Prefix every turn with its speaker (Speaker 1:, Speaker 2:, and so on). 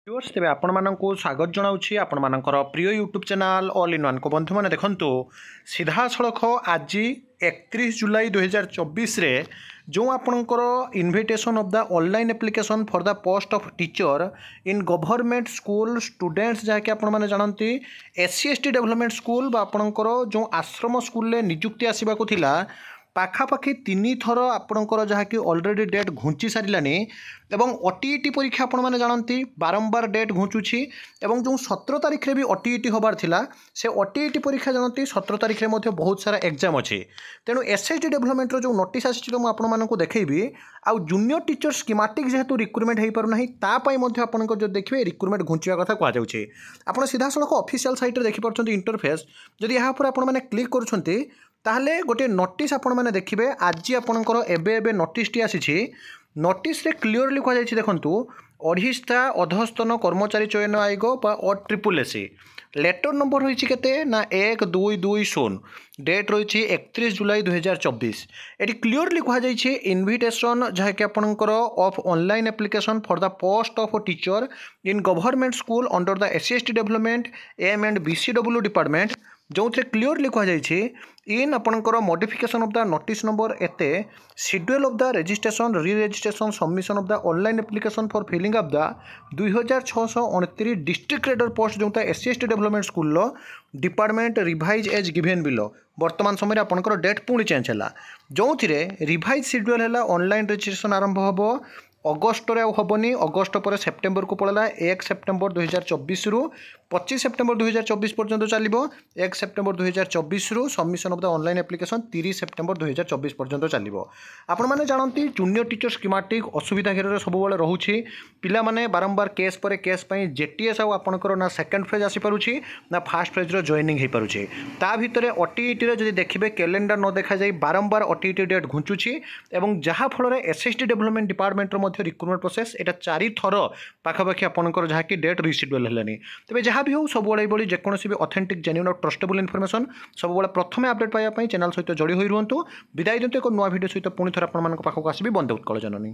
Speaker 1: Viewers तेज आपण मानक स्वागत जनाऊँगी आपण मानकर प्रिय YouTube channel all in one को बंधु मैंने देखंतु सीधा सड़क आज 31 जुलाई 2024 रे जो आपणकर invitation of the online application for the post of teacher in government school students जहाँकि आपण मैंने जानती SC ST डेवलपमेंट स्कूल आपणकर जो आश्रम स्कूल रे नियुक्ति आसवाक थिला पाखापाखि 3 थर आपणकर जहाँकि ऑलरेडी डेट घुंची सारानी एवं OTET परीक्षा आपण मैंने जानती बारंबार डेट घुंचुची एवं जो 17 तारिख भी OTET होबार थिला से OTET परीक्षा जानती 17 तारिख में बहुत सारा एग्जाम अच्छे तेणु SHD डेवलपमेंट जो नोटिस आसी मुझे देखी आउ जूनियर टीचर स्कीमेटिक जेहेतु रिक्रुटमेंट हो पारना आपंकर जो देखिए रिक्रुटमेंट घुंचा कथा कहुच्छे आप सीधा सड़क ऑफिशियल साइट देखिपुर इंटरफेस जदि यहाँ पर क्लिक करुँच ताहले गोटे नोटिस आपण मैंने देखिए आज आपणकर एबे नोटिस टी आसी नोटिस रे क्लीयरली कहुई देखु ओडिशा अधस्तन कर्मचारी चयन आयोग OSSSC लेटर नंबर रही केते ना 1220 डेट रही 31 जुलाई 2024 ये क्लीयरली कहुई इनविटेशन जहाँकि आपणकर of online application for the post of teacher in government school under the SC ST development AM and BCW department जो क्लीयरली कहुई इन आपणकर modification of the notice number एते schedule of the registration re registration submission of the online application for filling of the 2629 district grader post जो SC ST development school department revise as given below वर्तमान समय आपंकर date पुणी change है जो revise schedule है online registration आरंभ हम अगस्ट रे हेनी अगस्ट पर सेप्टेम्बर को पड़ा 1 सेप्टेम्बर 2024 रु 25 सेप्टेम्बर 2024 पर्यंत चलो 1 सेप्टेम्बर 2024 रु submission of the online application 30 September 2024 पर्यंत चलो आपण मैंने जानती जूनियर टीचर स्कीमेटिक असुविधा घेर सब रोचे पिला माने बारंबार केस पर केस JTS आपंकर ना सेकेंड फेज आसीपी ना फास्ट फेज जॉइनिंग हो पारे ता भितर OTET रे देखिए कैलेंडर न देखा जाए बारंबार OTET डेट घुंचुची एवं जहाँफल SHD development department recruitment process एटा 4 थर पाखापाखि आपंकर जहाँकि डेट रिशेड्यूल है तेज जहाँ भी हो सब जेकोसी भी ऑथेंटिक जेन्युइन और ट्रस्टेबल इनफॉरमेशन सब प्रथम अपडेट पाइबा चैनल सहित जोड़ी हो रुहतु विदाय दिंतु एक नुआ वीडियो सहित पुणी थर आप पाखक आसबि बंदे उत्कल जननी।